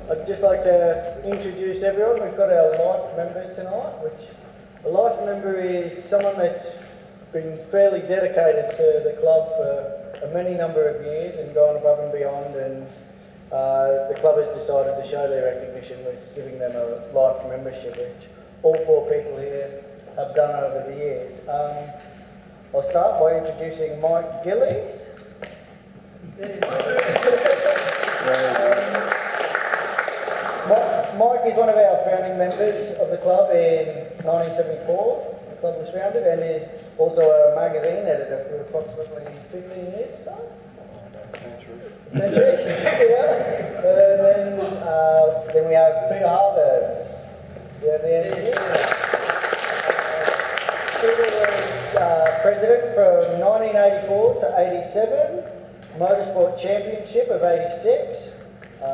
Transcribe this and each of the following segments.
I'd just like to introduce everyone. We've got our life members tonight, which a life member is someone that's been fairly dedicated to the club for a many number of years and gone above and beyond, and the club has decided to show their recognition with giving them a life membership, which all four people here have done over the years. I'll start by introducing Mike Gillies. Mike is one of our founding members of the club in 1974. The club was founded, and is also a magazine editor for approximately 15 years or so. Century. Yeah. Then we have Peter Harvard. Yeah, the engineer. Peter was president from 1984 to 87, Motorsport Championship of 86.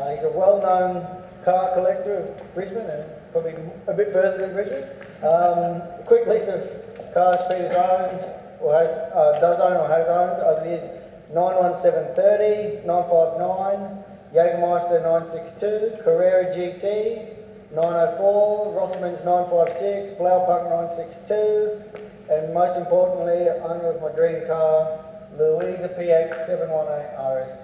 He's a well-known car collector of Brisbane and probably a bit further than Brisbane. A quick list of cars Peter's owned, or does own or has owned over the years: 91730, 959, Jägermeister 962, Carrera GT 904, Rothmans 956, Blaupunkt 962, and most importantly, owner of my dream car, Louisa PX 718 RSK.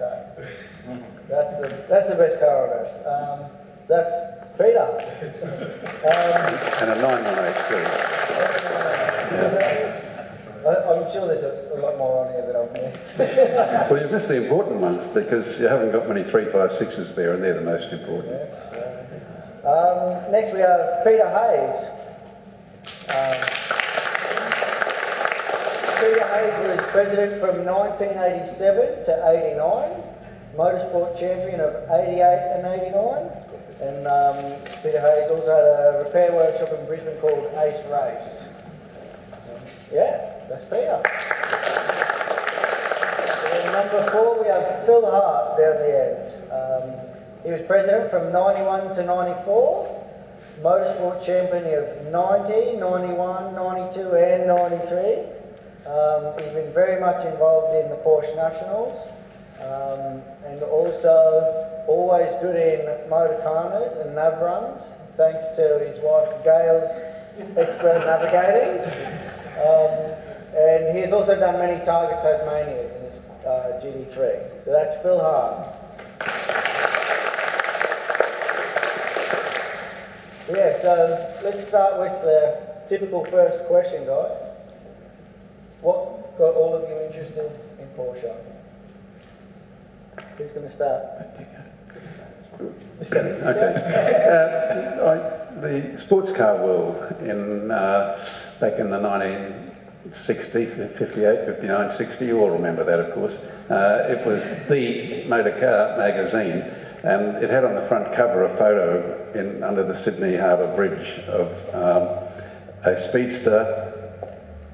That's the best car on earth. That's Peter. And a 918 I'm sure there's a lot more on here that I've missed. Well, you've missed the important ones because you haven't got many 356s there, and they're the most important. Yeah. Next we have Peter Hayes. Peter Hayes was president from 1987 to 89, motorsport champion of 88 and 89, and Peter Hayes also had a repair workshop in Brisbane called Ace Race. Yeah, that's Peter. And number 4 we have Phil Hart down the end. He was president from 91 to 94, motorsport champion of 90, 91, 92 and 93. He's been very much involved in the Porsche Nationals, and also always good in motor corners and nav runs, thanks to his wife Gail's expert navigating. And he has also done many Target Tasmanias in his GT3. So that's Phil Hart. Yeah, so let's start with the typical first question, guys. What got all of you interested in Porsche? Who's going to start? Okay. The sports car world back in the 1960, 58, 59, 60, you all remember that, of course. It was the motor car magazine, and it had on the front cover a photo under the Sydney Harbour Bridge of a speedster,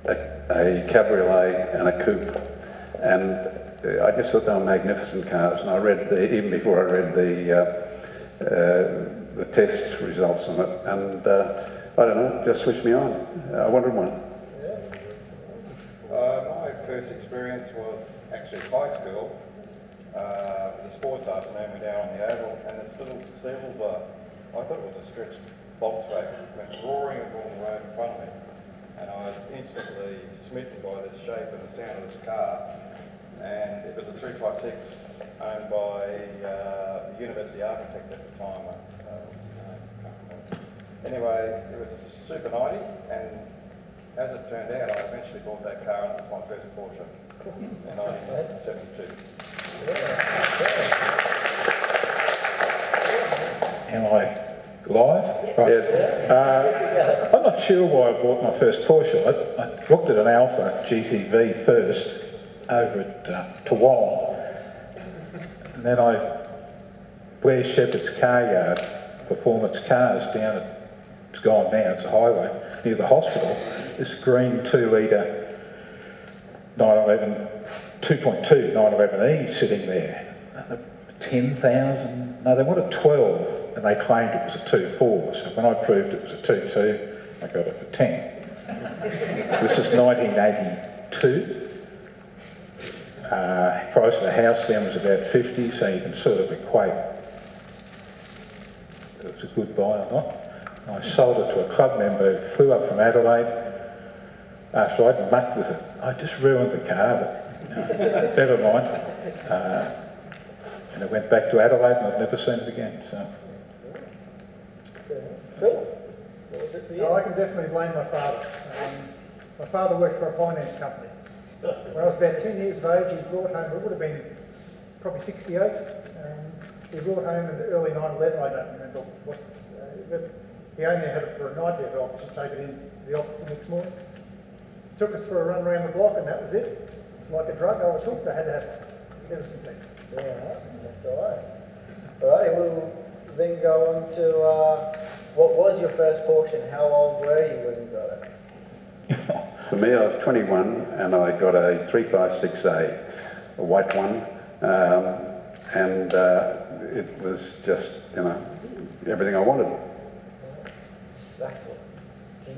a cabriolet and a coupe, and I just thought they were magnificent cars. And I read even before I read the test results on it, and I don't know, just switched me on. I wanted one. My first experience was actually high school. It was a sports afternoon. We're down on the oval, and this little silver, I thought it was a stretched Volkswagen, went roaring along the road in front of me. And I was instantly smitten by this shape and the sound of this car. And it was a 356 owned by the university architect at the time. Anyway, it was a Super 90, and as it turned out, I eventually bought that car and it was my first Porsche in 1972. Am I live? Right. I'm not sure why I bought my first Porsche. I looked at an Alpha GTV first over at Toowong, and then Blair Shepherd's car yard, Performance Cars down at, it's gone now, it's a highway, near the hospital, this green 2-litre 911, 2.2 911E sitting there. 10,000, no, they wanted 12, and they claimed it was a 2.4, so when I proved it was a 2.2, I got it for 10. This is 1982. Price of the house then was about 50, so you can sort of equate if it was a good buy or not. I sold it to a club member who flew up from Adelaide after I'd mucked with it. I just ruined the car, but never mind. And it went back to Adelaide and I've never seen it again. So. Phil, what was it for you? No, I can definitely blame my father. My father worked for a finance company. When I was about 10 years of age, he brought home, it would have been probably 68, he brought home in the early 9/11, I don't remember what, but he only had it for a night, he had to take it in the office the next morning. Took us for a run around the block and that was it. It's like a drug, I was hooked, I had to have it ever since then. Yeah, that's all right. All right, we'll then go on to what was your first Porsche and how old were you when you got it? For me, I was 21 and I got a 356A, a white one, and it was just, you know, everything I wanted. Excellent. I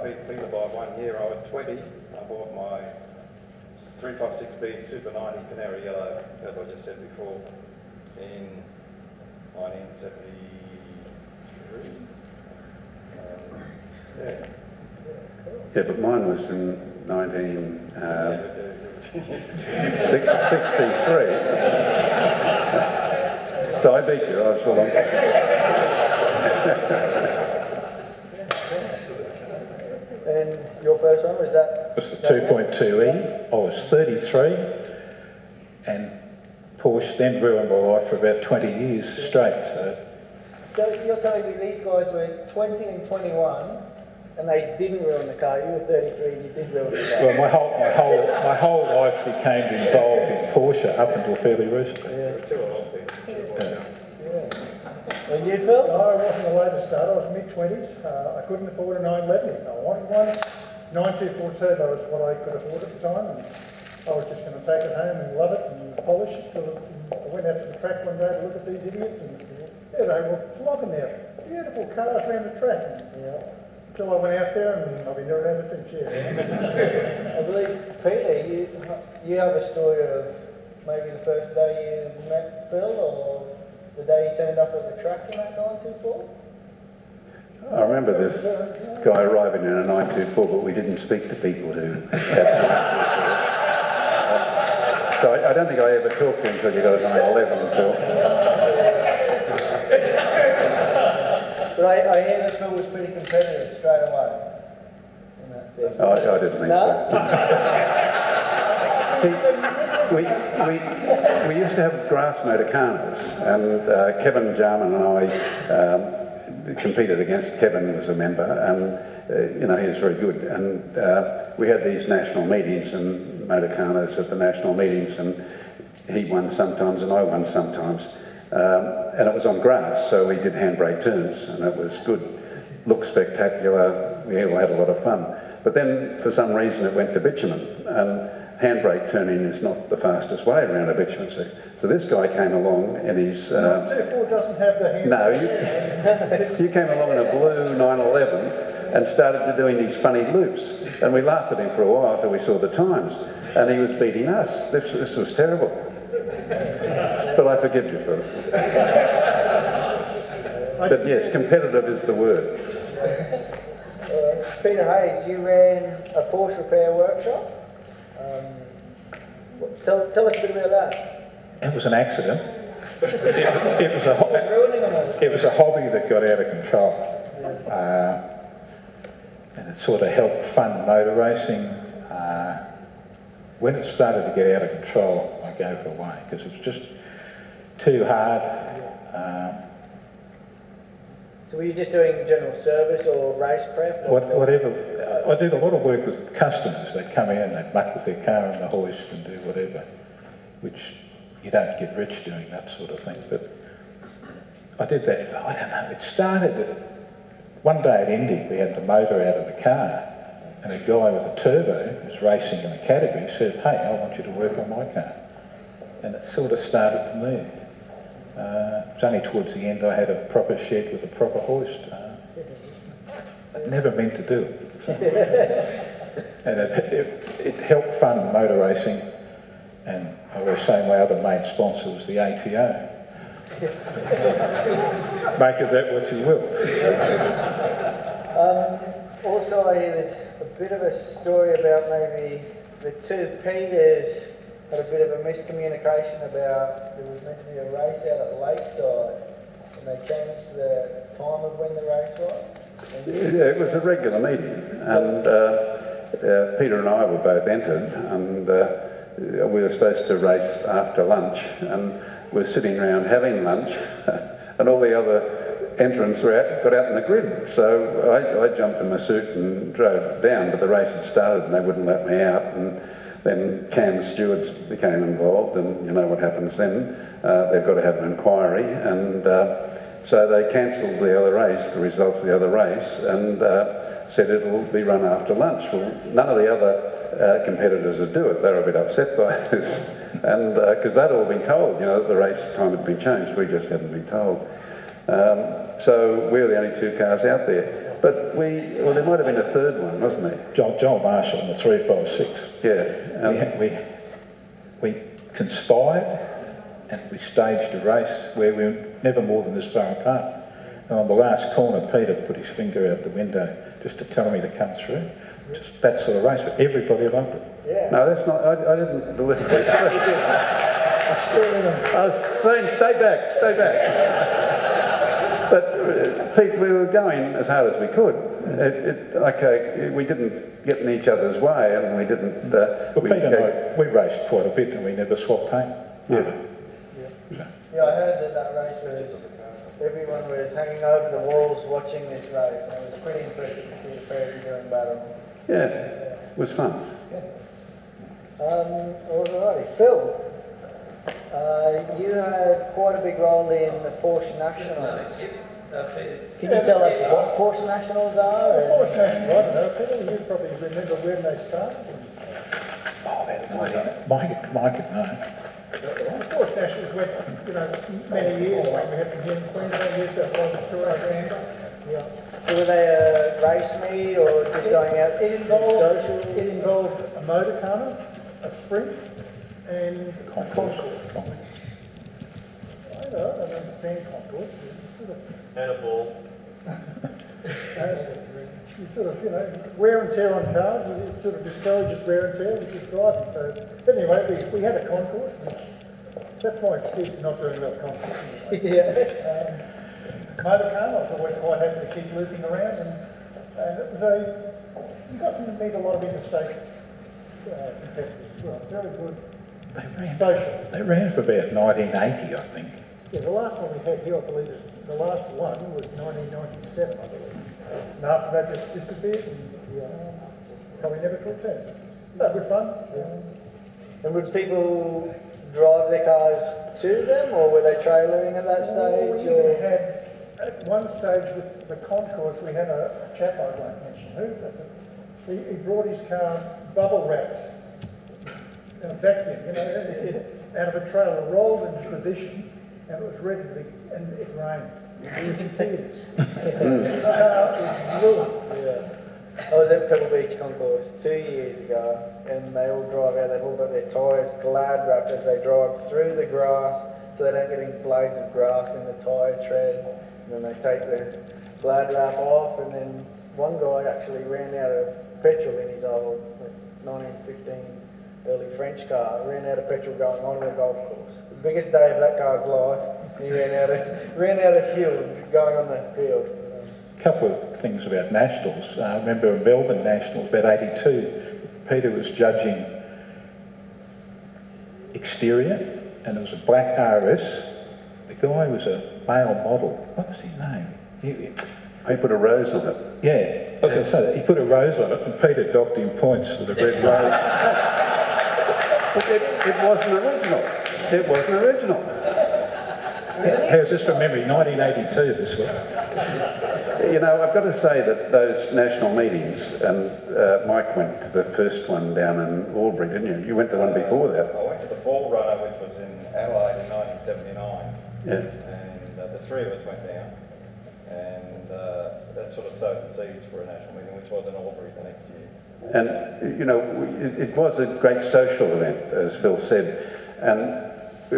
beat Peter by 1 year. I was 20. I bought my 356B Super 90 Canary Yellow, as I just said before, in 1973. Yeah, but mine was in 1963. So I beat you, I was full on. And your first one, was that? It was the 2.2E. I was 33 and Porsche then ruined my life for about 20 years straight. So you're telling me these guys were 20 and 21 and they didn't ruin the car, you were 33 and you did ruin the car? Well, my whole life became involved in Porsche up until fairly recently. And you, Phil? No, I wasn't a later start, I was mid-20s. I couldn't afford a 911 if I wanted one. 924 Turbo was what I could afford at the time. And I was just going to take it home and love it and polish it. I went out to the track one day to look at these idiots and there they were flogging their beautiful cars around the track. Until I went out there and I've been doing it ever since, I believe, Peter, you have a story of maybe the first day you met Phil or the day he turned up at the track in that 924? I remember this guy arriving in a 924, but we didn't speak to people who had 924. So I don't think I ever talked to him until you got a 911, Phil. But I hear that Phil was pretty competitive straight away. In that thing. I didn't think so. We used to have grass motor carnivals, and Kevin Jarman and I competed against. Kevin was a member, and you know, he was very good. And we had these national meetings and motor carnivals at the national meetings, and he won sometimes and I won sometimes. And it was on grass, so we did handbrake turns, and it was good. Looked spectacular. We all had a lot of fun. But then, for some reason, it went to bitumen, and handbrake turning is not the fastest way around a bitumen seat. So this guy came along and he's... 924 doesn't have the hand. No, you came along in a blue 911 and started doing these funny loops. And we laughed at him for a while until we saw the times. And he was beating us. This was terrible. But I forgive you for it. But yes, competitive is the word. Peter Hayes, you ran a Porsche repair workshop. Tell us a bit about that. It was an accident. It was a hobby that got out of control. And it sort of helped fund motor racing. When it started to get out of control, I gave it away because it was just too hard. So were you just doing general service or race prep? Or Whatever. I did a lot of work with customers. They'd come in, they'd muck with their car in the hoist and do whatever, which you don't get rich doing that sort of thing. But I did that for, I don't know, it started one day at Indy, we had the motor out of the car, and a guy with a turbo who was racing in the category said, "Hey, I want you to work on my car." And it sort of started from there. It was only towards the end I had a proper shed with a proper hoist. I never meant to do it. And it helped fund motor racing. And I was saying my other main sponsor was the ATO. Make of that what you will. Also, I hear there's a bit of a story about maybe the two Peters had a bit of a miscommunication about there was meant to be a race out at Lakeside and they changed the time of when the race was. Yeah, it was a regular meeting, and Peter and I were both entered, and we were supposed to race after lunch, and we're sitting around having lunch, and all the other entrants got out in the grid. So I jumped in my suit and drove down, but the race had started and they wouldn't let me out. And then CAM stewards became involved, and you know what happens then. They've got to have an inquiry, and so they cancelled the other race, the results of the other race, and said it'll be run after lunch. Well, none of the other competitors would do it. They were a bit upset by this, and because they'd all been told, you know, that the race time had been changed. We just hadn't been told. So we were the only two cars out there. But well, there might have been a third one, wasn't there? Joel Marshall in the 356. Yeah. We conspired and we staged a race where we were never more than this far apart. And on the last corner, Peter put his finger out the window just to tell me to come through. Just that sort of race, but everybody loved it. Yeah. No, that's not. I didn't deliberately. I was saying, stay back. But Pete, we were going as hard as we could. We didn't get in each other's way, and we didn't. But Pete and I, we raced quite a bit, and we never swapped paint. Never. Yeah, I heard that race was, everyone was hanging over the walls watching this race, and it was pretty impressive to see the pair of you doing battle. Yeah, it was fun. Alrighty, Phil, you had quite a big role in the Porsche Nationals. Can you tell us what Porsche Nationals are? Porsche Nationals, I don't know, Peter, you probably remember when they started. Oh, that Mike could know. The Porsche Nationals went, many years ago. We had them here in Queensland, New South Wales, Victoria. Yeah. So were they a race meet or just going out social? It involved a motor car, a sprint, and a concourse. I don't understand concourse. And a ball. You sort of, wear and tear on cars, it sort of discourages wear and tear with just driving. So, but anyway, we had a concourse, which, that's my excuse for not doing that concourse. Yeah. Motor car, I was always quite happy to keep looping around, and it was you got to meet a lot of interstate competitors as well. Very good. They ran for about 1980, I think. Yeah, the last one we had here, I believe, the last one was 1997, I believe. And after that, just disappeared and probably never took turn. No, good fun. And would people drive their cars to them, or were they trailering at that stage? We even had, at one stage with the concourse, we had a chap, I won't mention who, but he brought his car bubble wrapped in a vacuum, out of a trailer, rolled into position, and it was ready to be, and it rained. He was in tears. His car was ruined. Yeah. I was at Pebble Beach Concourse 2 years ago, and they all drive out, they've all got their tyres glad wrapped as they drive through the grass, so they don't get any blades of grass in the tyre tread, and then they take the glad wrap off, and then one guy actually ran out of petrol in his old 1915 early French car, ran out of petrol going on the golf course. The biggest day of that car's life, he ran out of fuel going on the field. A couple of things about nationals. I remember Melbourne Nationals, about 82. Peter was judging exterior, and it was a black RS. The guy was a male model. What was his name? He put a rose on it. Yeah, I was going to say that. He put a rose on it, and Peter docked him points for the red rose. It wasn't original. It wasn't original. How's this from memory? 1982, this one. I've got to say that those national meetings, and Mike went to the first one down in Albury, didn't you? You went to one before that. I went to the Fall Runner, which was in Adelaide in 1979. Yeah. And the three of us went down. And that sort of sowed the seeds for a national meeting, which was in Albury the next year. And, you know, it was a great social event, as Phil said. And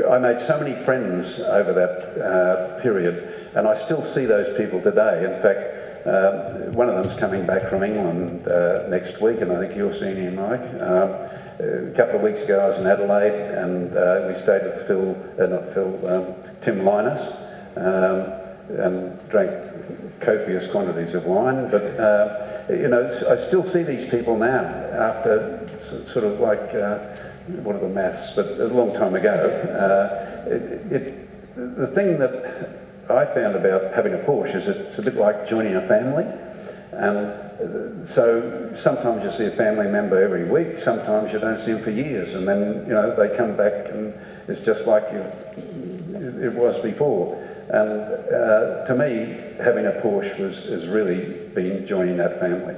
I made so many friends over that period, and I still see those people today. In fact, one of them's coming back from England next week, and I think you're seeing him, Mike. A couple of weeks ago I was in Adelaide, and we stayed with Tim Linus, and drank copious quantities of wine. But you know, I still see these people now after sort of like what are the maths, but a long time ago. The thing that I found about having a Porsche is it's a bit like joining a family. And so sometimes you see a family member every week, sometimes you don't see them for years, and then, you know, they come back and it's just like it was before. And to me, having a Porsche has really been joining that family.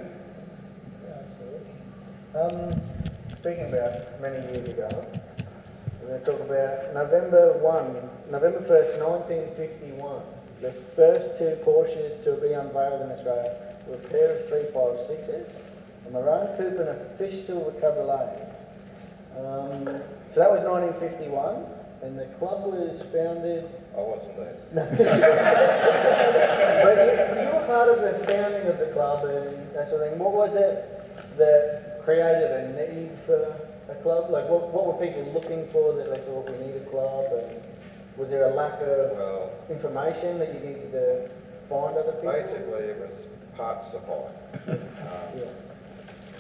Absolutely. Speaking about many years ago, we're going to talk about November 1st, 1951. The first two Porsches to be unveiled in Australia were a pair of 356s, a maroon coupe and a fish silver cabriolet. So that was 1951, and the club was founded... I wasn't there. But you were part of the founding of the club and that sort of thing. What was it that created a need for a club? Like, what were people looking for that they thought we need a club? And was there a lack of information that you needed to find other people? Basically, it was parts supply. Yeah.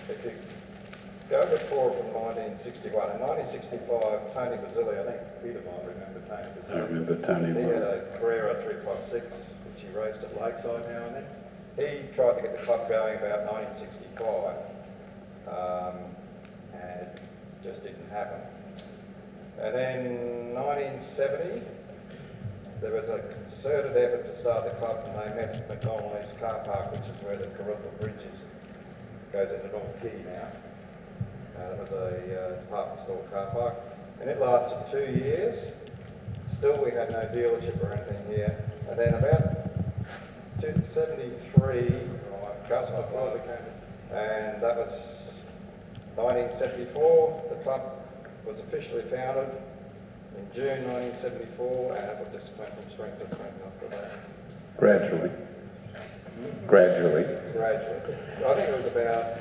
If you go before from 1961, in 1965, Tony Basile, I think Peter might remember Tony Basile. I remember Tony. He had a Carrera 356, which he raced at Lakeside now and then. He tried to get the club going about 1965, and it just didn't happen. And then 1970, there was a concerted effort to start the club, and they met at McDonald's car park, which is where the Carruthers Bridge goes into North Quay now. It was a department store car park, and it lasted 2 years. Still, we had no dealership or anything here. And then about 1973, Gus McClure became, and that was 1974. The club was officially founded in June 1974, and it just went from strength to strength after that. Gradually. Gradually. I think it was about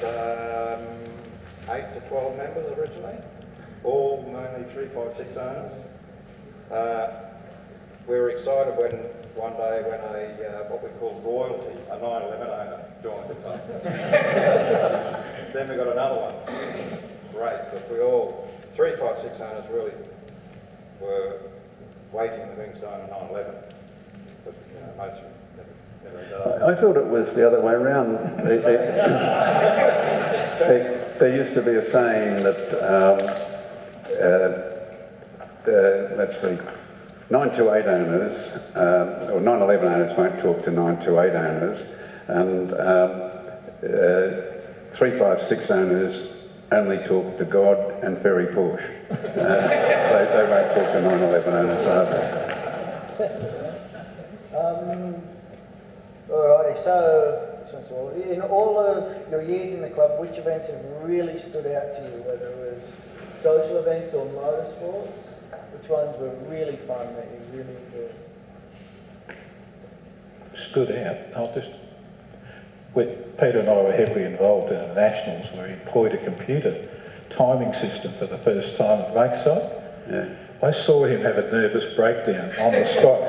8 to 12 members originally, all mainly 356 owners. We were excited when one day when a what we call royalty, a 911 owner, joined the club. Then we got another one. It was great, but we all 356 owners really were waiting in the wings to own a 911. But you know, most of them never I thought it was the other way around. There used to be a saying that, let's see, 928 owners, or 911 owners won't talk to 928 owners, and 356 owners only talk to God and Ferry Porsche. They won't talk to 911 owners either. Alrighty, so in all of your years in the club, which events have really stood out to you, whether it was social events or motorsports? Which ones were really fun that you really enjoyed? Stood out. Peter and I were heavily involved in the Nationals where he employed a computer timing system for the first time at Lakeside. Yeah. I saw him have a nervous breakdown on the spot.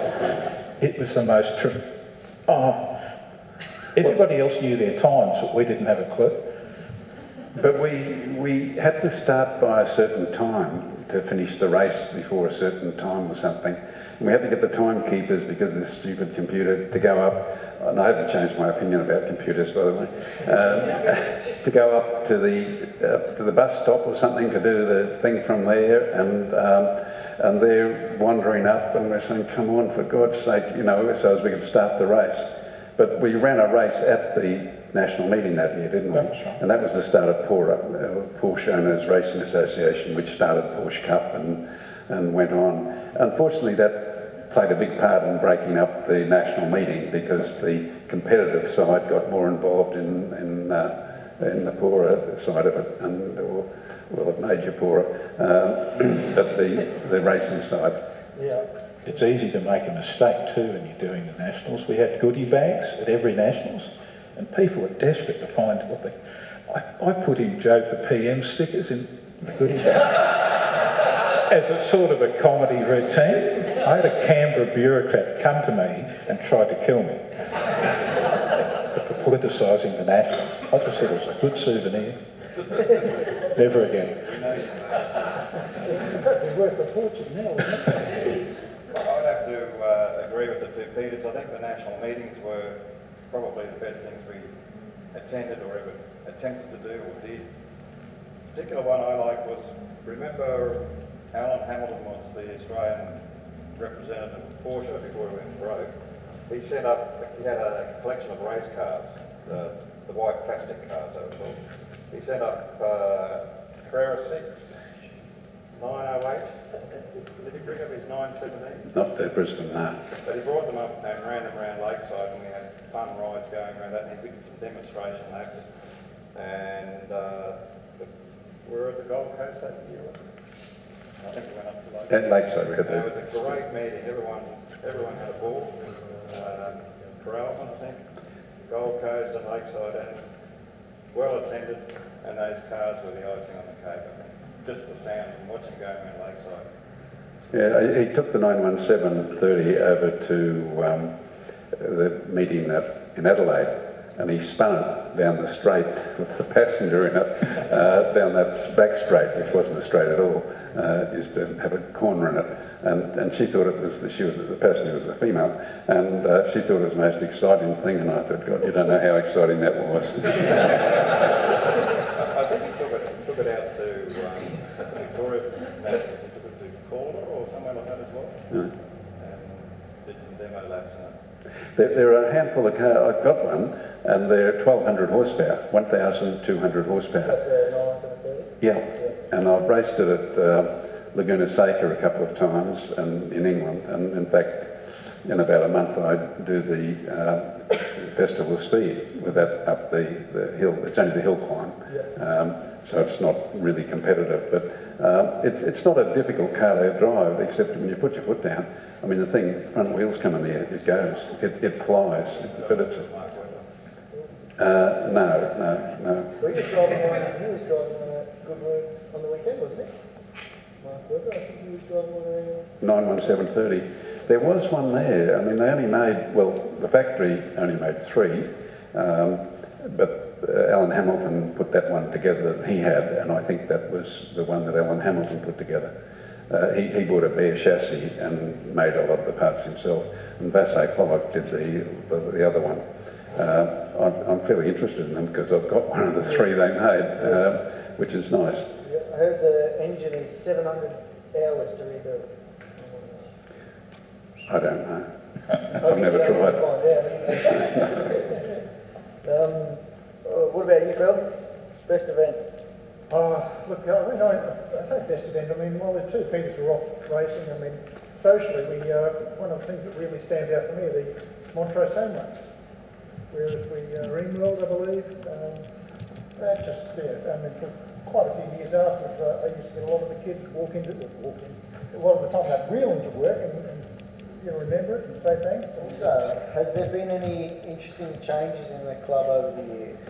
It was the most everybody else knew their times, but we didn't have a clue. But we had to start by a certain time to finish the race before a certain time or something. And we had to get the timekeepers because of this stupid computer to go up, and I haven't changed my opinion about computers by the way, to go up to the bus stop or something to do the thing from there, and they're wandering up and we're saying, come on, for God's sake, you know, so as we could start the race. But we ran a race at the national meeting that year, didn't we? That's right. And that was the start of Porsche Owners Racing Association, which started Porsche Cup and went on. Unfortunately, that played a big part in breaking up the national meeting because the competitive side got more involved in in the poorer side of it, and well, it made you poorer, but the racing side. Yeah. It's easy to make a mistake too when you're doing the Nationals. We had goodie bags at every Nationals, and people were desperate to find what they... I put in Joe for PM stickers in the goodie bag as a sort of a comedy routine. I had a Canberra bureaucrat come to me and try to kill me for politicising the Nationals. I just said it was a good souvenir. Never again. It's worth a fortune now, isn't it? I'd have to agree with the two Peters. I think the national meetings were probably the best things we attended or ever attempted to do or did. The particular one I liked was, remember Alan Hamilton was the Australian representative of Porsche before he went broke. He set up, he had a collection of race cars, the white plastic cars they were called. He set up Carrera 6, 908. Did he bring up his 917? Not the Brisbane, no. But he brought them up and ran them around Lakeside, and we had fun rides going around that, and he did some demonstration laps. And we were at the Gold Coast that year, wasn't it? I think we went up to Lakeside. At Lakeside we had It was a great meeting. Everyone had a ball. Corralson, I think, Gold Coast and Lakeside, and well attended. And those cars were the icing on the cake. I think. Just the sound and watching going around Lakeside. Yeah, he took the 917-30 over to the meeting in Adelaide, and he spun it down the straight with the passenger in it, down that back straight, which wasn't a straight at all. Used to have a corner in it, and she thought the passenger was a female, and she thought it was the most exciting thing, and I thought, God, you don't know how exciting that was. I think he took it out to Victoria Nationals. He took it to Calder or somewhere like that as well, and did some demo laps in it. There are a handful of cars. I've got one, and they're 1,200 horsepower, 1,200 horsepower. That's the 930? Yeah, and I've raced it at Laguna Seca a couple of times and in England, and in fact, in about a month I do the Festival of Speed with that up the hill. It's only the hill climb, so it's not really competitive, but it's not a difficult car to drive, except when you put your foot down. I mean, the thing, front wheels come in the air, it goes, it flies, but it's... No. He was driving on a good road on the weekend, wasn't he? Mark Webber, I think he was driving on a... 917-30. There was one there. I mean, they only made, well, the factory only made 3, but Alan Hamilton put that one together that he had, and I think that was the one that Alan Hamilton put together. He bought a bare chassis and made a lot of the parts himself, and Vassay Pollock did the other one. I'm fairly interested in them because I've got one of the 3 they made, which is nice. Yeah, I heard the engine is 700 hours to rebuild. I don't know. I've never tried. What about you, Phil? Best event? Look, I mean, I say best event. I mean, while the two Peters were off racing, I mean, socially, one of the things that really stands out for me are the Montrose home runs. Whereas Ringworld, I believe, that just, I mean, for quite a few years afterwards, I used to get a lot of the kids walk in, a lot of the time they'd wheel into work and remember it and say thanks. So, has there been any interesting changes in the club over the years?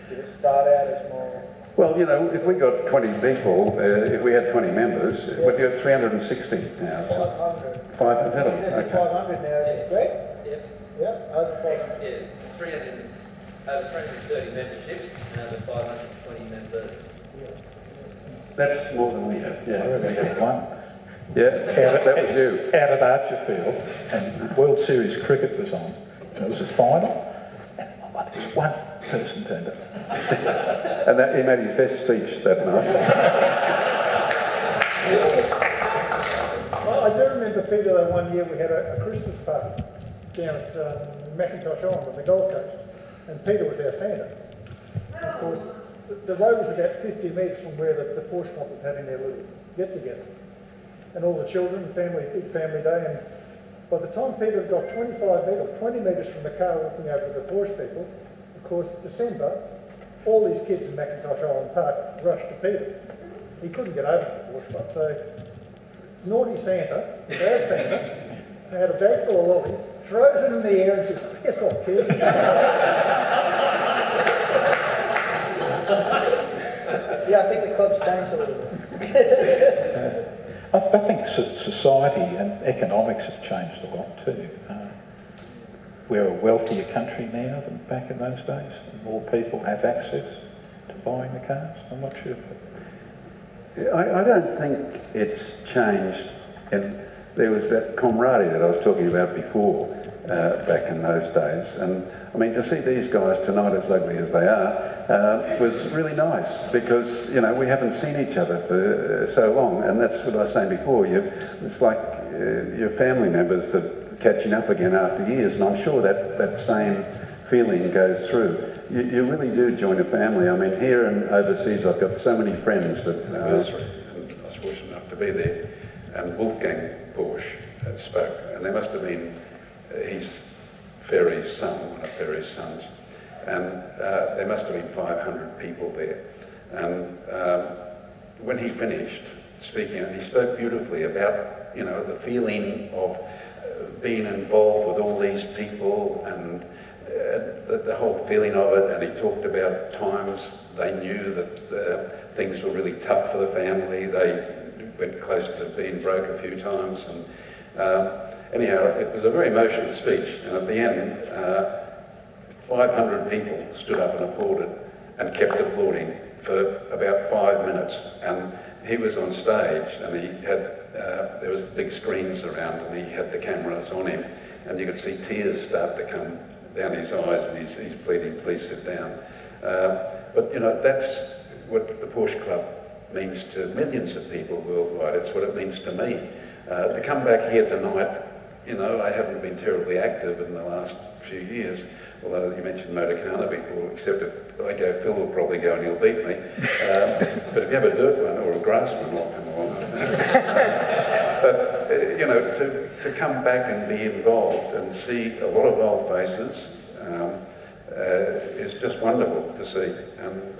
Did it start out as more... Well, if we got 20 people, if we had 20 members, we'd have 360 now. 500. 500. Okay. 500 now, is it great? Yep. Yeah, over 500. Yeah, over 330 memberships and over 520 members. That's more than we have. I Yeah. only had one. Yeah, that was you. Out at Archerfield, and World Series cricket was on. And it was a final, and just one person turned up. And he made his best speech that night. I do remember, Peter, that one year we had a Christmas party down at Macintosh Island on the Gold Coast, and Peter was our Santa. Of course, the road was about 50 metres from where the Porsche club was having their little get-together. And all the children, big family day, and by the time Peter had got 25 metres, 20 metres from the car walking over to the Porsche people, of course, December, all these kids in McIntosh Island Park rushed to Peter. He couldn't get over the Porsche club, so naughty Santa, bad Santa, had a bag full of lollies, throws them in the air and says, piss off, kids. Yeah, I think the club's changed a little bit. I think society and economics have changed a lot too. We're a wealthier country now than back in those days. More people have access to buying the cars. I'm not sure. I don't think it's changed. And there was that camaraderie that I was talking about before, back in those days. And I mean, to see these guys tonight, as ugly as they are, was really nice because, you know, we haven't seen each other for so long. And that's what I was saying before. It's like your family members that catching up again after years. And I'm sure that same feeling goes through. You really do join a family. I mean, here and overseas, I've got so many friends that I was fortunate enough to be there. And Wolfgang Porsche spoke, and there must have been he's Ferry's son, one of Ferry's sons, and there must have been 500 people there. And when he finished speaking, and he spoke beautifully about, you know, the feeling of being involved with all these people and the whole feeling of it, and he talked about times they knew that things were really tough for the family. They went close to being broke a few times, and anyhow, it was a very emotional speech, and at the end, 500 people stood up and applauded and kept applauding for about 5 minutes, and he was on stage, and he had, there was big screens around, and he had the cameras on him, and you could see tears start to come down his eyes, and he's pleading, please sit down. But, you know, that's what the Porsche Club means to millions of people worldwide. It's what it means to me. To come back here tonight, you know, I haven't been terribly active in the last few years, although you mentioned Motorcana before, except if I go, Phil will probably go and he'll beat me. But if you have a dirt one or a grass one, I'll come along. But, you know, to come back and be involved and see a lot of old faces is just wonderful to see. And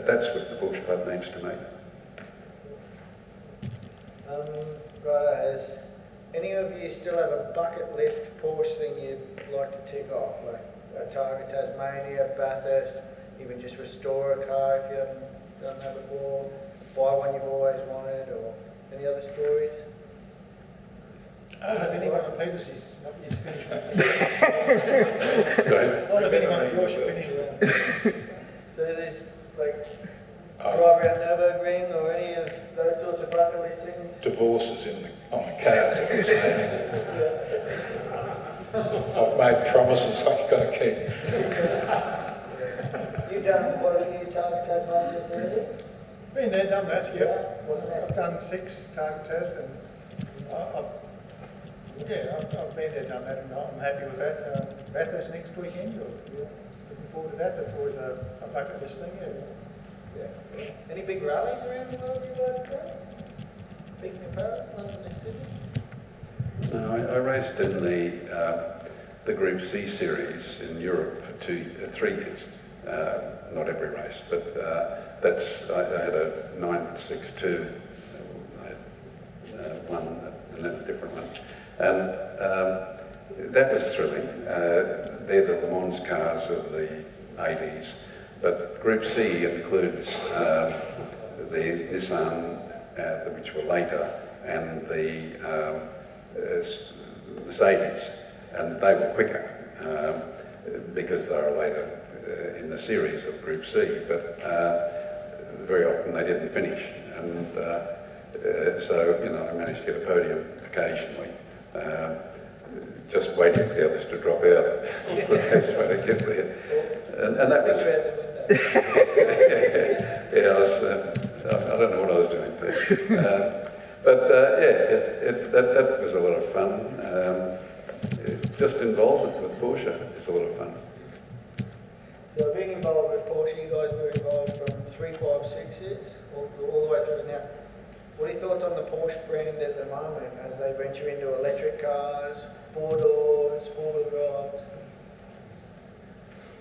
that's what the Porsche Club means to me. Right, has any of you still have a bucket list Porsche thing you'd like to tick off? Like a Targa Tasmania, Bathurst, even just restore a car if you haven't done that before, buy one you've always wanted, or any other stories? I don't have anyone on Peter's finished with. Go ahead. I don't have anyone on Porsche finished with. So there's like drive around Nürburgring or any of those sorts of bucket list things? Divorces on the cars, I was saying. I've made promises I've got to keep. You've done quite a few Targa Tasmanias already? Been there, done that, yep. Wasn't it? I've done 6 Targa Tas, and I've been there, done that, and I'm happy with that. Bathurst next weekend, looking forward to that. That's always a bucket list thing, yeah. Yeah. Any big rallies around the world you guys go? Big in Paris, London, and Sydney? No, I raced in the Group C series in Europe for 3 years. Not every race, but I had a 962 one and then a different one. And that was thrilling. They're the Le Mans cars of the 80s. But Group C includes the Nissan, which were later, and the Mercedes, and they were quicker because they were later in the series of Group C, but very often they didn't finish. And so, you know, I managed to get a podium occasionally, just waiting for the others to drop out. That's the best way to get there. And that was... yeah, I don't know what I was doing, but that was a lot of fun. Just involvement with Porsche is a lot of fun. So being involved with Porsche, you guys were involved from 356s all the way through now. What are your thoughts on the Porsche brand at the moment as they venture into electric cars, 4 doors, 4-wheel drives?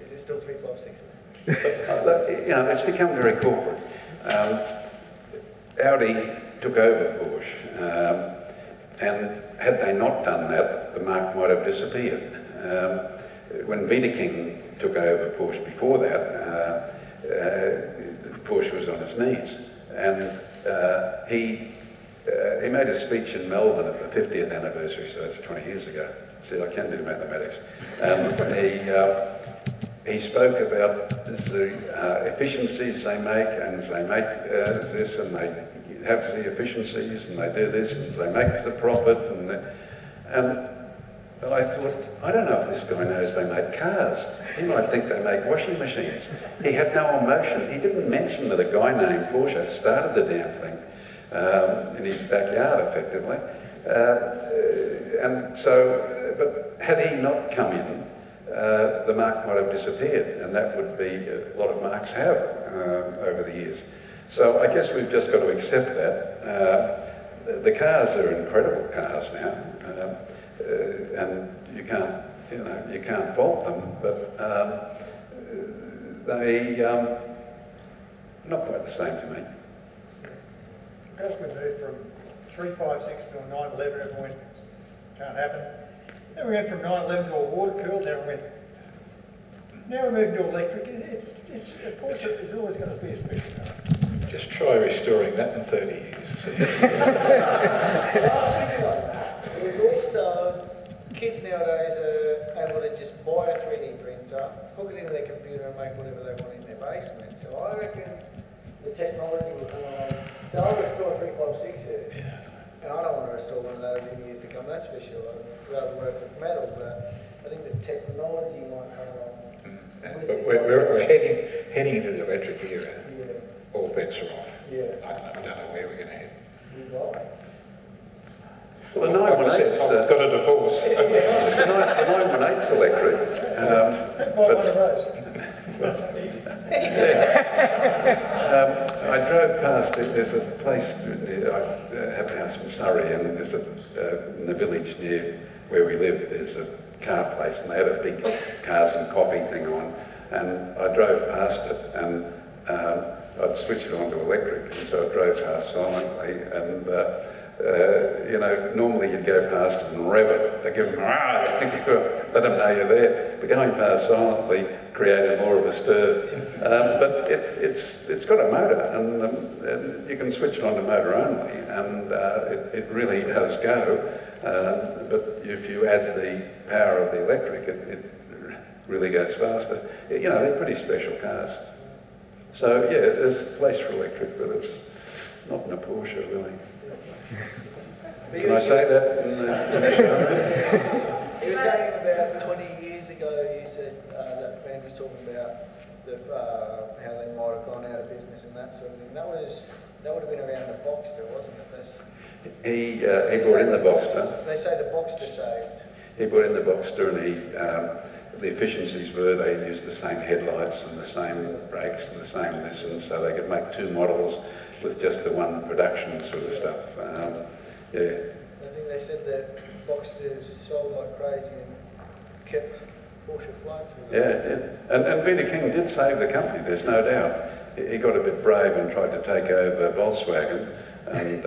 Is it still 356s? You know, it's become very corporate. Audi took over Porsche, and had they not done that, the marque might have disappeared. When Wiedeking took over Porsche before that, Porsche was on its knees, and he made a speech in Melbourne at the 50th anniversary, so that's 20 years ago. See, I can do mathematics. He spoke about the efficiencies they make, and they make this, and they have the efficiencies, and they do this, and they make the profit, and I thought, I don't know if this guy knows they make cars. He might think they make washing machines. He had no emotion. He didn't mention that a guy named Porsche started the damn thing in his backyard, effectively. And so, but had he not come in, the marque might have disappeared, and that would be a lot of marques have over the years. So I guess we've just got to accept that. The cars are incredible cars now, and you can't fault them, but they're not quite the same to me. As we moved from 356 to a 911, everyone went, can't happen. Then we went from 911 to a water-cooled, everyone went, now we're moving to electric. A Porsche is always going to be a special car. Just try restoring that in 30 years. There's also, kids nowadays are able to just buy a 3D printer, hook it into their computer and make whatever they want in their basement. So I reckon the technology will come along. So I'll restore 356s, and I don't want to restore one of those in years to come, that's for sure. I'd rather work with metal, but I think the technology might come along. But we're heading into the electric era. Yeah. All bets are off. Yeah. I don't know where we're going to head. Well, the Like I 918's said, got a divorce. the 918's electric. One of those. I drove past, there's a place, I have a house in Surrey, and there's in the village near where we live, there's a car place, and they had a big cars and coffee thing on, and I drove past it, and I'd switched it on to electric, and so I drove past silently, and you know, normally you'd go past it and rev it to give them, let them know you're there, but going past silently created more of a stir. But it's got a motor, and you can switch it on to motor only, and it really does go. But if you add the power of the electric, it really goes faster. You know, they're pretty special cars. So yeah, there's a place for electric, but it's not in a Porsche, really. Can I say that in the show? You were saying about 20 years ago, you said that band was talking about how they might have gone out of business and that sort of thing. That would have been around the Boxster, wasn't it? He brought in the Boxster. They say the Boxster saved. He brought in the Boxster, and the efficiencies were they used the same headlights and the same brakes and the same this, and so they could make two models with just the one production sort of stuff. Yeah. I think they said that Boxsters sold like crazy and kept Porsche afloat. Yeah, it did. And Wiedeking did save the company, there's no doubt. He got a bit brave and tried to take over Volkswagen, and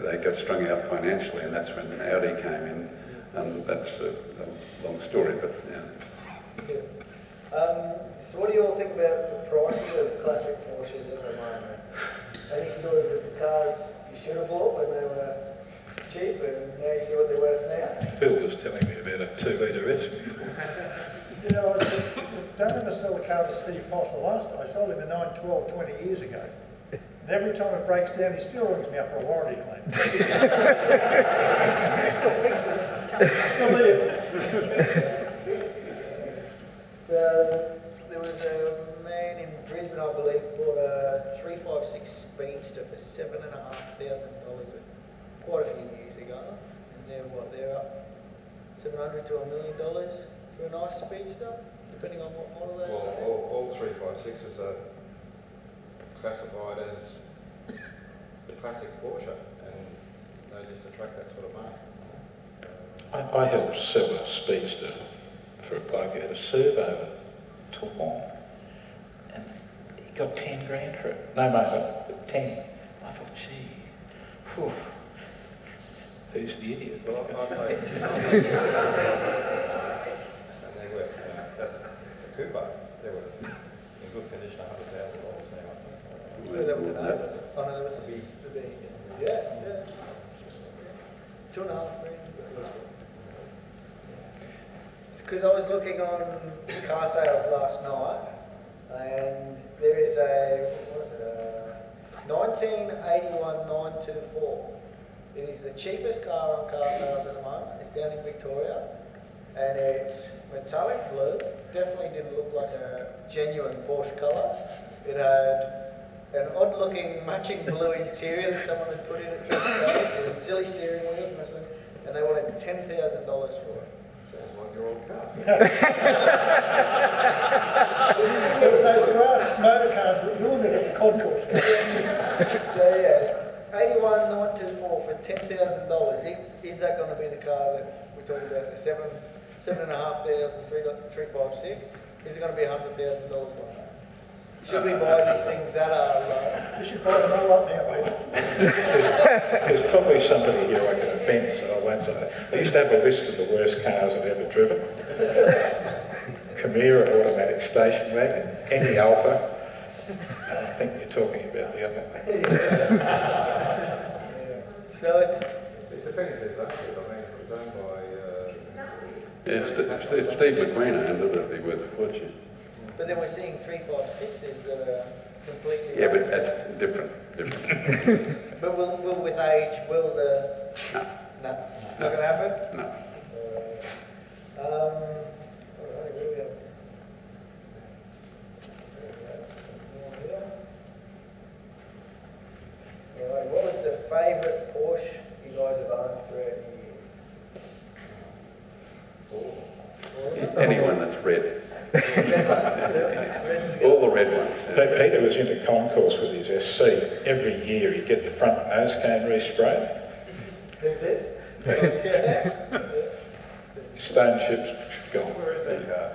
they got strung out financially, and that's when Audi came in, and that's a long story, but yeah. So what do you all think about the prices of classic Porsches at the moment? Any stories of the cars you should have bought when they were cheap, and now you see what they're worth now? Phil was telling me about a 2-litre S before. You know, I just don't ever sell a car to Steve Foss. The last I sold him a 912 20 years ago. And every time it breaks down, he still rings me up for a warranty claim. Still there. So there was a man in Brisbane, I believe, bought a 356 Speedster for $7,500 quite a few years ago, and they're up $700 to $1 million for a nice Speedster, depending on what model they are. Well, all 356s are classified as the classic Porsche, and they just attract that sort of money. I helped sell a Speedster for a bloke who had a servo Toulon, got 10 grand for it. No motor, but 10. I thought, gee, whew, who's the idiot? Well, I played. And they were, that's a Cooper. They were in good condition, $100,000 now. Yeah, that was an over. Oh no, that was a big. Yeah. 2.5 million. Because I was looking on car sales last night, and there is a, what was it, a 1981 924. It is the cheapest car on car sales at the moment. It's down in Victoria, and it's metallic blue. Definitely didn't look like a genuine Porsche colour. It had an odd-looking matching blue interior that someone had put in at some stage, with silly steering wheels and this, and they wanted $10,000 for it. Sounds like your old car. There was those grass motor cars that ruined it as a concourse. So yes, 81 924 for $10,000. Is that going to be the car that we're talking about? The 7,500, 356? Is it going to be $100,000 one? Should we buy these things that are low? You should buy them all up now, Peter. There's probably somebody here I can offend, so I won't say. I used to have a list of the worst cars I've ever driven. Camira automatic station wagon, any Alpha, and I think you're talking about the other one. So it's... It depends who owns it. I mean, if it was owned by... If Steve McQueen owned it, it'd be worth a fortune. But then we're seeing 356s that are completely... Yeah, but that's different. But will with age, will the... No. No, it's not going to happen? No. All right, where we go? All right, what was the favourite Porsche you guys have owned throughout the years? Anyone that's red. All the red ones. Peter was into concourse with his SC. Every year he'd get the front nose cone resprayed. Who's this? Stone chips gone. Where is that car?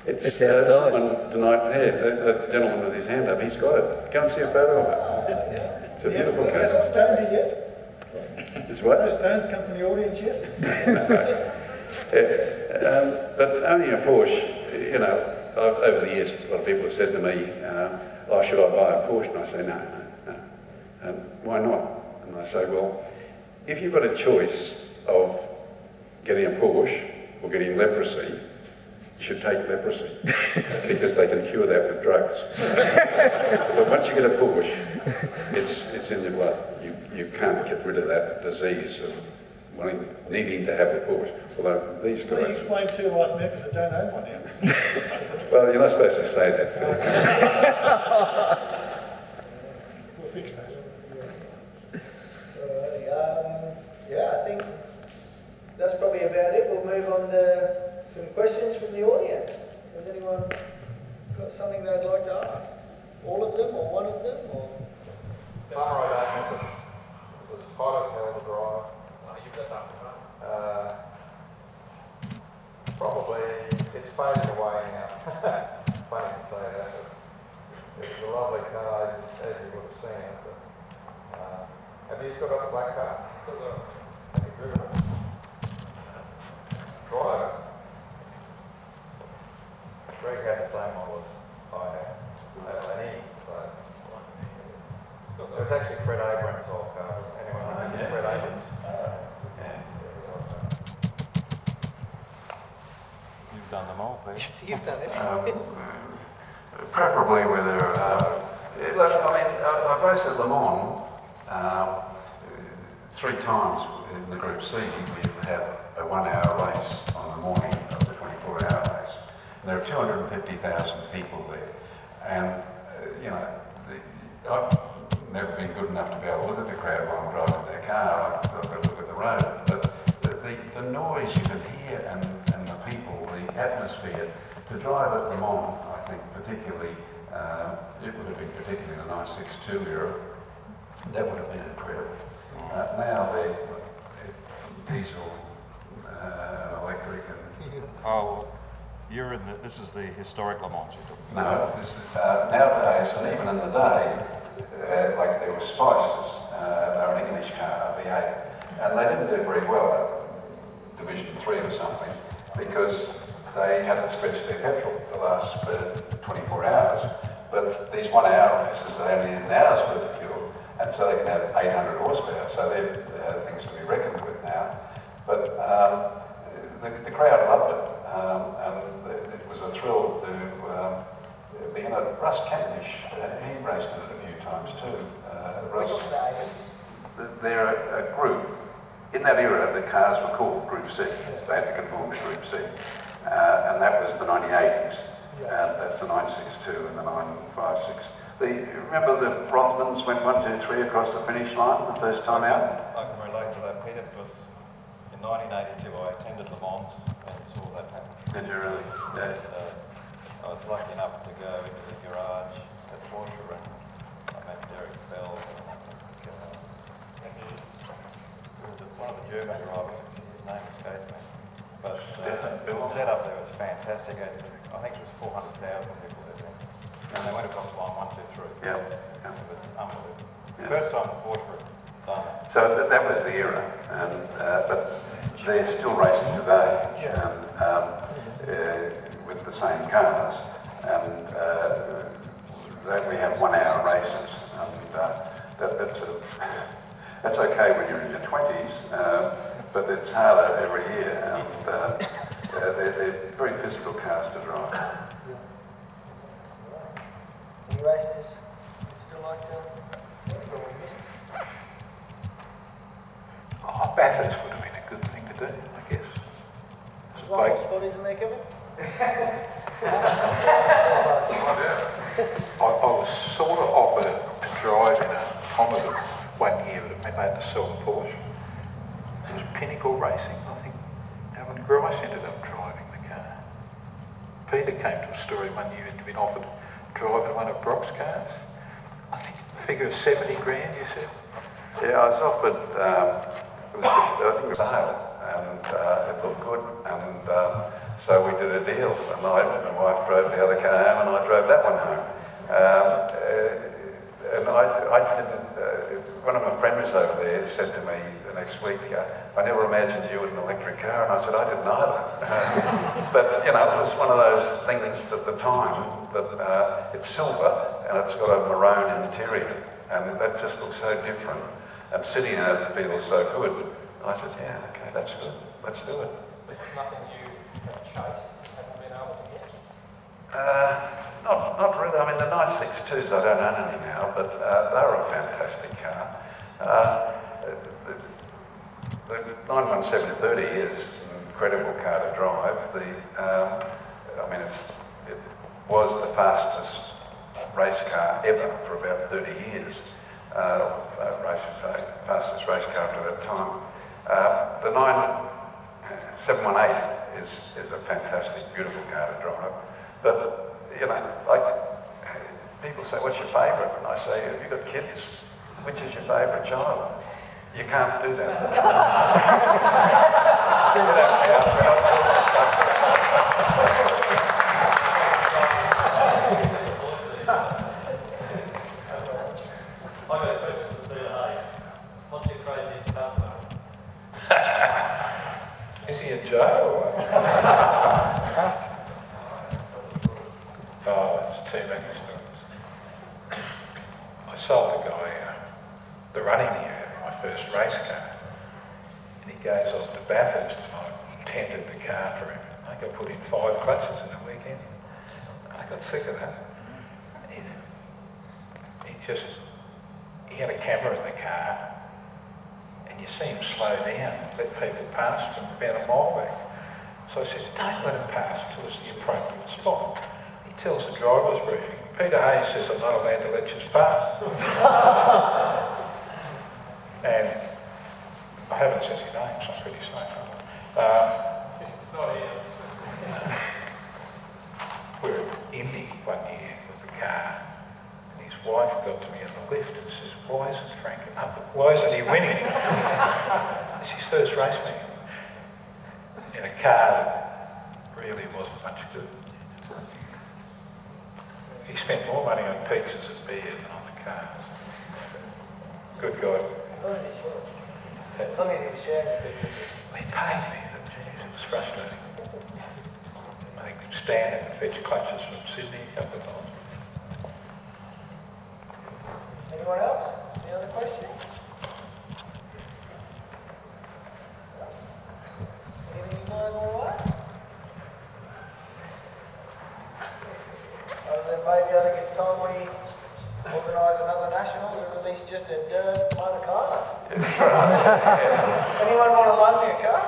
It's outside. Someone tonight, the gentleman with his hand up, he's got it. Come and see a photo of it. It's a beautiful He hasn't car. stoned it yet. It's what? No stones come from the audience yet. But owning a Porsche, you know, over the years, a lot of people have said to me, oh, should I buy a Porsche? And I say, no. Why not? And I say, well, if you've got a choice of getting a Porsche or getting leprosy, you should take leprosy because they can cure that with drugs. But once you get a Porsche, it's in your blood. You can't get rid of that disease of needing to have a Porsche. Although these guys... Please explain to like members that don't own one now. Well, you're not supposed to say that, Phil. We'll fix that. Alrighty, yeah, I think that's probably about it. We'll move on to some questions from the audience. Has anyone got something they'd like to ask? All of them, or one of them, or? Summer I don't miss it. It's as hot as hell to drive. You've got something, right? Probably, it's fading away now. Funny to say that, but it's a lovely car, as you would have seen it. But, have you still got the black car? Still got it. Have you driven it? Drive it. Greg had the same model as I had. But it was actually Fred Abrams' old car. Anyone remember Fred Abrams? You've done them all, Pete. You've done it. Preferably whether... look, I mean, I've raced at Le Mans 3 times in the Group C. We have a 1-hour race on the morning of the 24-hour race. And there are 250,000 people there. And, you know, I've never been good enough to be able to look at the crowd while I'm driving their car. I've got to look at the road. But the noise you can hear and the people, the atmosphere, to drive at Le Mans, I think particularly, it would have been particularly in the 962 era, that would have been incredible. Now they're diesel, electric, and... Oh, You're in the, this is the historic Le Mans you're talking No, about. this is, nowadays, and even in the day, like there were Spices, they were an English car, V8, and they didn't do very well at Division 3 or something, because they had to stretch their petrol to last for 24 hours. But these 1 hour races, they only need an hour's worth of fuel, and so they can have 800 horsepower, so they're things to be reckoned with now. But the crowd loved it, and it was a thrill to be in it. Russ Cavendish, he raced in it a few times too. Russ, they're a group. In that era, the cars were called Group C. They had to conform to Group C. And that was the 1980s. And that's the 962 and the 956. Remember the Rothmans went 1, 2, 3 across the finish line the first time out? I can relate to that, Peter, because in 1982 I attended Le Mans and saw that happen. Did you really? Yeah. And, I was lucky enough to go into the garage at Porsche and I met Derek Bell and one of the German drivers, his name escapes me. But the setup there was fantastic. I think it was 400,000 people there. And they went across line 1, 2, 3. Yeah. It was unbelievable. Yeah. First time Porsche had done that. So that was the era, and, but they're still racing today with the same cars, and we have 1 hour races, and that's okay when you're in your 20s, but it's harder every year, and they're very physical cars to drive. Any races you still like to Bathurst would have been a good thing to do, I guess. It's a One more big- spot, isn't there, Kevin? I was sort of offered a drive in a Commodore 1 year, but it meant I had to sell the Porsche. It was Pinnacle Racing, I think. Alan Grice ended up driving the car. Peter came to a story one year and he'd been offered driving one of Brock's cars. I think the figure of 70 grand, you said? Yeah, I was offered, I think it was a sale, and it looked good, and so we did a deal, and my wife drove the other car home, and I drove that one home. And I didn't, one of my friends over there said to me the next week, I never imagined you with an electric car, and I said, I didn't either. But, you know, it was one of those things at the time that it's silver, and it's got a maroon interior, and that just looks so different. And sitting in it feels so good. I said, yeah, okay, that's good. Let's do it. But it's nothing you can chase, haven't been able to get? Not really. I mean, the 962s I don't own any now, but they're a fantastic car. The 91730 is an incredible car to drive. I mean, it was the fastest race car ever for about 30 years. Fastest race car up to that time. The 9718 is a fantastic, beautiful car to drive. But, you know, like, people say, what's your favourite? And I say, have you got kids? Which is your favourite child? You can't do that. You don't count. I've got a question for Peter Hayes. What's your craziest car? Is he in jail or what? Oh, it's too many stories. I sold a guy the running gear, my first race car, and he goes off to Bathurst and I tended the car for him. I think I put in 5 clutches in a weekend. I got sick of that. He had a camera in the car, and you see him slow down, let people pass from about a mile back. So I said, don't let him pass till it's the appropriate spot. He tells the driver's briefing, Peter Hayes says I'm not allowed to let you pass. And I haven't said his name, so I'm pretty safe. We were at Indy one year with the car, and his wife got to me in the lift and says, why isn't Frank up? Why isn't he winning? It's his first race meeting in a car that really wasn't much good. He spent more money on pizzas and beer than on the cars. Good guy. As long as he was sharing the picture. They paid me, but geez, it was frustrating. They could stand and fetch clutches from Sydney a couple of times. Anyone else? Any other questions? Anything you guys want to ask? Other than maybe I think it's time we organise another national or at least just a dirt motor car. Anyone want to loan me a car?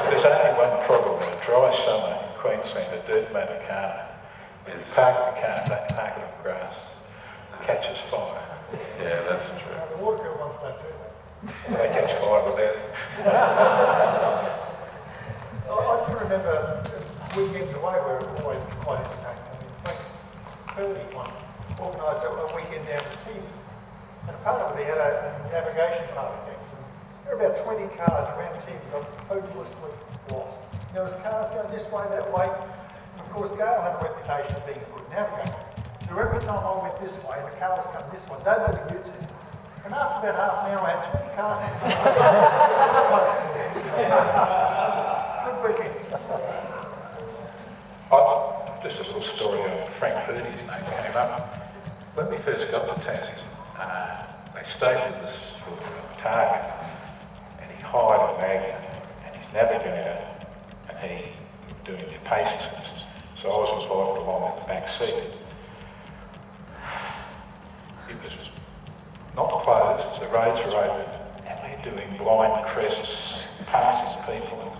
There's only one problem in a dry summer in Queensland, a dirt motor car. When you park the car, don't park it on grass. It catches fire. Yeah, that's true. The waterfield ones don't do that. They catch fire with that. I do remember weekends away were always quite entertaining. I mean, Purdy one organised a weekend down to Team, and part of it he had a navigation part of things. And there were about 20 cars around Team that got hopelessly lost. There was cars going this way, that way. And of course, Gale had a reputation of being a good navigator. So every time I went this way, the car was coming this way. They'd let me U-turn. And after about half an hour, I had 20 cars next to me. Good weekends. Just a little story on Frank Purdy's name came up. When we first got the taxis, they stayed with us for Target, and he hired a magnet, and his navigator, and he were doing their pacing systems. So I was involved along in the back seat. It was not closed, the roads were open, and we're doing blind crests, passing people,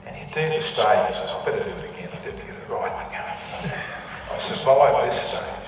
and you do the stages. I better do it again. I didn't get it right. I survived this stage.